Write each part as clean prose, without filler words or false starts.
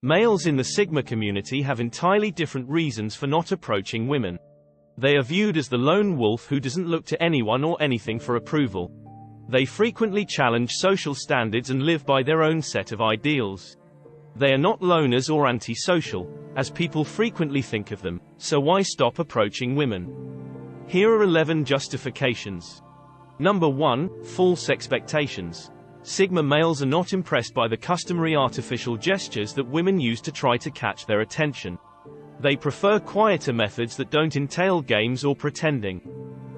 Males in the Sigma community have entirely different reasons for not approaching women. They are viewed as the lone wolf who doesn't look to anyone or anything for approval. They frequently challenge social standards and live by their own set of ideals. They are not loners or antisocial, as people frequently think of them, so why stop approaching women? Here are 11 justifications. Number 1. False expectations. Sigma males are not impressed by the customary artificial gestures that women use to try to catch their attention. They prefer quieter methods that don't entail games or pretending.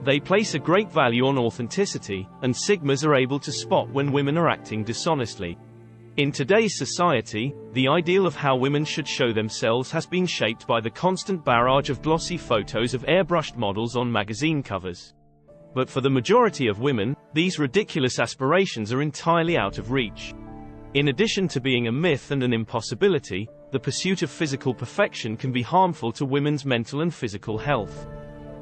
They place a great value on authenticity, and Sigmas are able to spot when women are acting dishonestly. In today's society, the ideal of how women should show themselves has been shaped by the constant barrage of glossy photos of airbrushed models on magazine covers. But for the majority of women, these ridiculous aspirations are entirely out of reach. In addition to being a myth and an impossibility, the pursuit of physical perfection can be harmful to women's mental and physical health.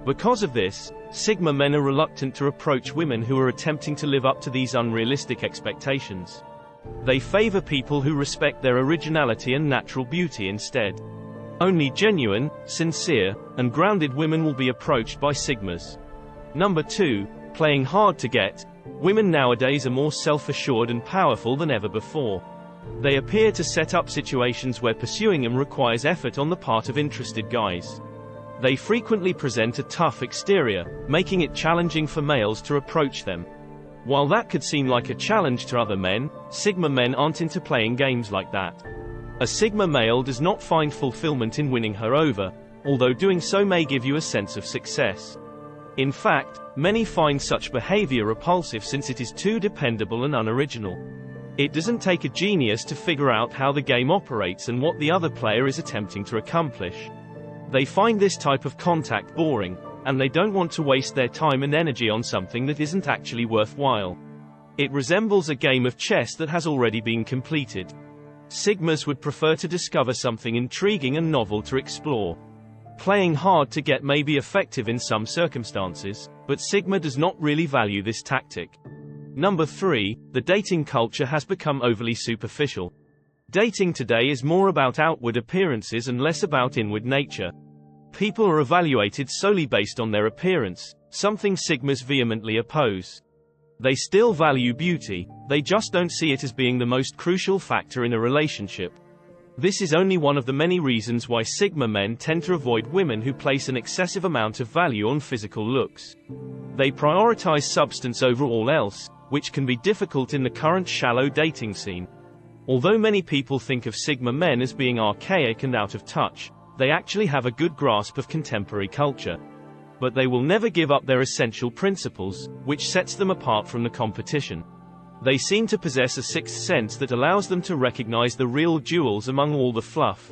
Because of this, Sigma men are reluctant to approach women who are attempting to live up to these unrealistic expectations. They favor people who respect their originality and natural beauty instead. Only genuine, sincere, and grounded women will be approached by Sigmas. Number 2. Playing hard to get. Women nowadays are more self-assured and powerful than ever before. They appear to set up situations where pursuing them requires effort on the part of interested guys. They frequently present a tough exterior, making it challenging for males to approach them. While that could seem like a challenge to other men, Sigma men aren't into playing games like that. A Sigma male does not find fulfillment in winning her over, although doing so may give you a sense of success. In fact, many find such behavior repulsive since it is too dependable and unoriginal. It doesn't take a genius to figure out how the game operates and what the other player is attempting to accomplish. They find this type of contact boring, and they don't want to waste their time and energy on something that isn't actually worthwhile. It resembles a game of chess that has already been completed. Sigmas would prefer to discover something intriguing and novel to explore. Playing hard to get may be effective in some circumstances, but Sigma does not really value this tactic. Number 3. The dating culture has become overly superficial. Dating today is more about outward appearances and less about inward nature. People are evaluated solely based on their appearance, something Sigmas vehemently oppose. They still value beauty, they just don't see it as being the most crucial factor in a relationship. This is only one of the many reasons why Sigma men tend to avoid women who place an excessive amount of value on physical looks. They prioritize substance over all else, which can be difficult in the current shallow dating scene. Although many people think of Sigma men as being archaic and out of touch, they actually have a good grasp of contemporary culture. But they will never give up their essential principles, which sets them apart from the competition. They seem to possess a sixth sense that allows them to recognize the real jewels among all the fluff.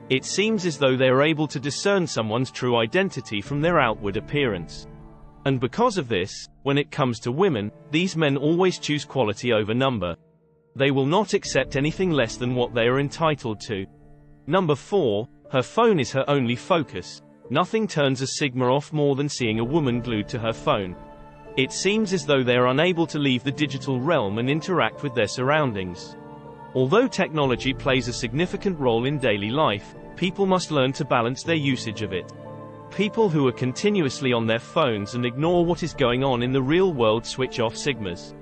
It seems as though they are able to discern someone's true identity from their outward appearance. And because of this, when it comes to women, these men always choose quality over number. They will not accept anything less than what they are entitled to. Number 4. Her phone is her only focus. Nothing turns a Sigma off more than seeing a woman glued to her phone. It seems as though they are unable to leave the digital realm and interact with their surroundings. Although technology plays a significant role in daily life, people must learn to balance their usage of it. People who are continuously on their phones and ignore what is going on in the real world switch off Sigmas.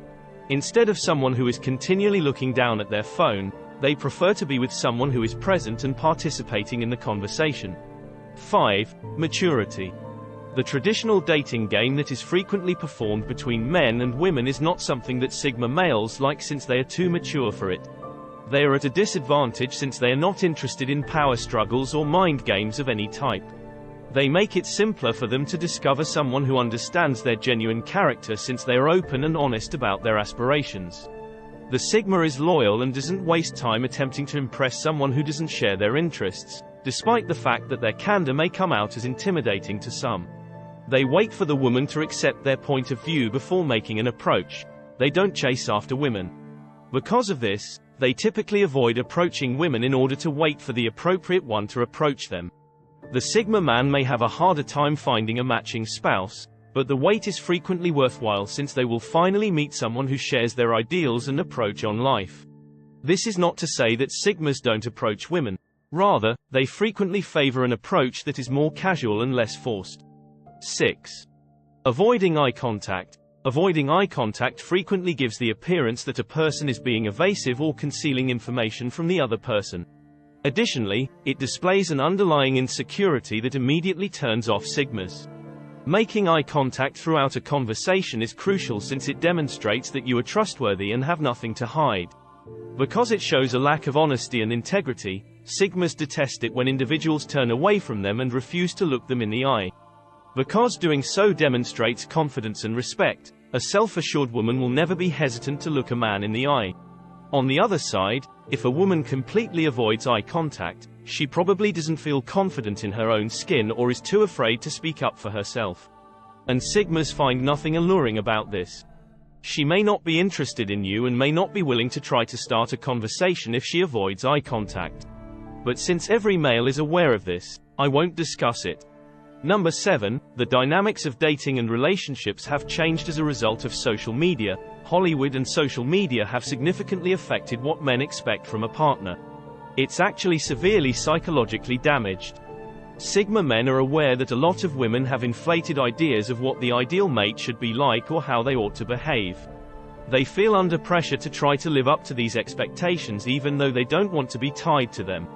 Instead of someone who is continually looking down at their phone, they prefer to be with someone who is present and participating in the conversation. 5. Maturity. The traditional dating game that is frequently performed between men and women is not something that Sigma males like since they are too mature for it. They are at a disadvantage since they are not interested in power struggles or mind games of any type. They make it simpler for them to discover someone who understands their genuine character since they are open and honest about their aspirations. The Sigma is loyal and doesn't waste time attempting to impress someone who doesn't share their interests, despite the fact that their candor may come out as intimidating to some. They wait for the woman to accept their point of view before making an approach. They don't chase after women. Because of this, they typically avoid approaching women in order to wait for the appropriate one to approach them. The Sigma man may have a harder time finding a matching spouse, but the wait is frequently worthwhile since they will finally meet someone who shares their ideals and approach on life. This is not to say that Sigmas don't approach women. Rather, they frequently favor an approach that is more casual and less forced. 6. Avoiding eye contact. Avoiding eye contact frequently gives the appearance that a person is being evasive or concealing information from the other person. Additionally, it displays an underlying insecurity that immediately turns off Sigmas. Making eye contact throughout a conversation is crucial since it demonstrates that you are trustworthy and have nothing to hide. Because it shows a lack of honesty and integrity, Sigmas detest it when individuals turn away from them and refuse to look them in the eye. Because doing so demonstrates confidence and respect, a self-assured woman will never be hesitant to look a man in the eye. On the other side, if a woman completely avoids eye contact, she probably doesn't feel confident in her own skin or is too afraid to speak up for herself. And Sigmas find nothing alluring about this. She may not be interested in you and may not be willing to try to start a conversation if she avoids eye contact. But since every male is aware of this, I won't discuss it. Number 7, the dynamics of dating and relationships have changed as a result of social media. Hollywood and social media have significantly affected what men expect from a partner. It's actually severely psychologically damaged. Sigma men are aware that a lot of women have inflated ideas of what the ideal mate should be like or how they ought to behave. They feel under pressure to try to live up to these expectations even though they don't want to be tied to them.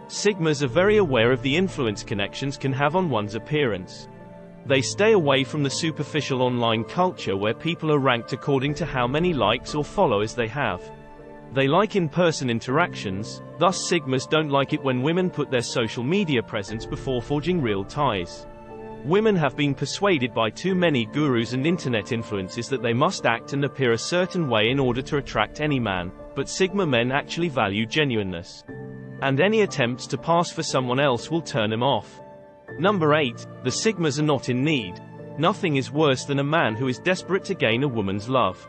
Sigmas are very aware of the influence connections can have on one's appearance. They stay away from the superficial online culture where people are ranked according to how many likes or followers they have. They like in-person interactions, thus Sigmas don't like it when women put their social media presence before forging real ties. Women have been persuaded by too many gurus and internet influences that they must act and appear a certain way in order to attract any man, but Sigma men actually value genuineness. And any attempts to pass for someone else will turn them off. Number 8, the Sigmas are not in need. Nothing is worse than a man who is desperate to gain a woman's love.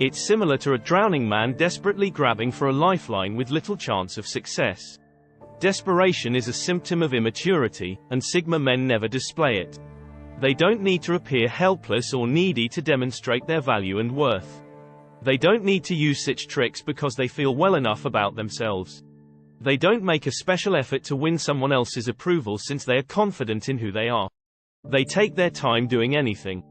It's similar to a drowning man desperately grabbing for a lifeline with little chance of success. Desperation is a symptom of immaturity, and Sigma men never display it. They don't need to appear helpless or needy to demonstrate their value and worth. They don't need to use such tricks because they feel well enough about themselves. They don't make a special effort to win someone else's approval since they are confident in who they are. They take their time doing anything.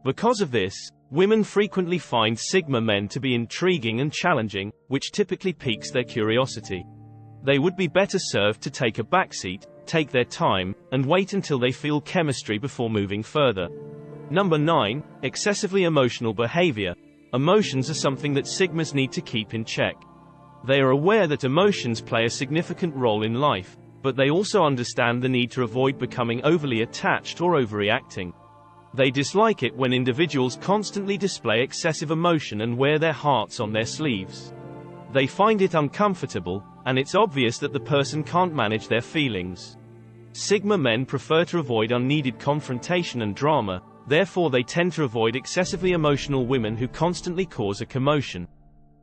Because of this, women frequently find Sigma men to be intriguing and challenging, which typically piques their curiosity. They would be better served to take a backseat, take their time, and wait until they feel chemistry before moving further. Number 9, excessively emotional behavior. Emotions are something that Sigmas need to keep in check. They are aware that emotions play a significant role in life, but they also understand the need to avoid becoming overly attached or overreacting. They dislike it when individuals constantly display excessive emotion and wear their hearts on their sleeves. They find it uncomfortable, and it's obvious that the person can't manage their feelings. Sigma men prefer to avoid unneeded confrontation and drama, therefore they tend to avoid excessively emotional women who constantly cause a commotion.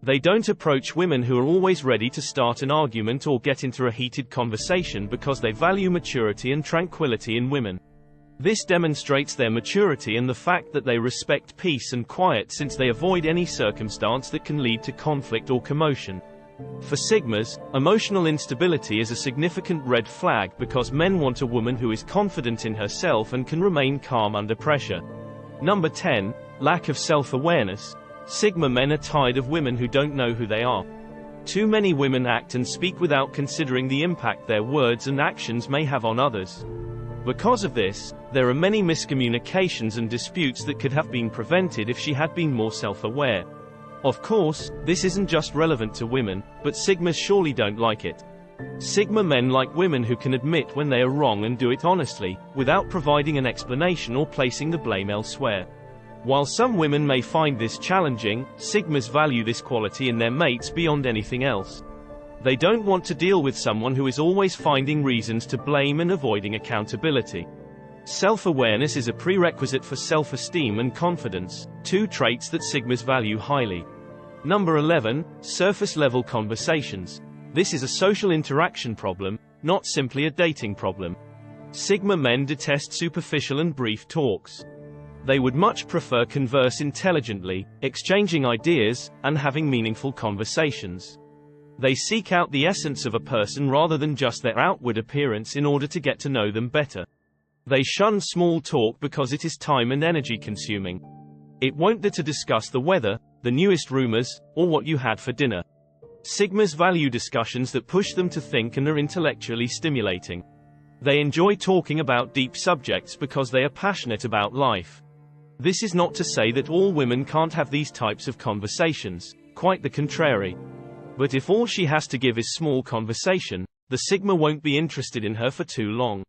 They don't approach women who are always ready to start an argument or get into a heated conversation because they value maturity and tranquility in women. This demonstrates their maturity and the fact that they respect peace and quiet since they avoid any circumstance that can lead to conflict or commotion. For Sigmas, emotional instability is a significant red flag because men want a woman who is confident in herself and can remain calm under pressure. Number 10, lack of self-awareness. Sigma men are tired of women who don't know who they are. Too many women act and speak without considering the impact their words and actions may have on others. Because of this, there are many miscommunications and disputes that could have been prevented if she had been more self-aware. Of course, this isn't just relevant to women, but Sigmas surely don't like it. Sigma men like women who can admit when they are wrong and do it honestly, without providing an explanation or placing the blame elsewhere. While some women may find this challenging, Sigmas value this quality in their mates beyond anything else. They don't want to deal with someone who is always finding reasons to blame and avoiding accountability. Self-awareness is a prerequisite for self-esteem and confidence, two traits that Sigmas value highly. Number 11, surface-level conversations. This is a social interaction problem, not simply a dating problem. Sigma men detest superficial and brief talks. They would much prefer converse intelligently, exchanging ideas, and having meaningful conversations. They seek out the essence of a person rather than just their outward appearance in order to get to know them better. They shun small talk because it is time and energy consuming. It won't dare to discuss the weather, the newest rumors, or what you had for dinner. Sigmas value discussions that push them to think and are intellectually stimulating. They enjoy talking about deep subjects because they are passionate about life. This is not to say that all women can't have these types of conversations, quite the contrary. But if all she has to give is small conversation, the Sigma won't be interested in her for too long.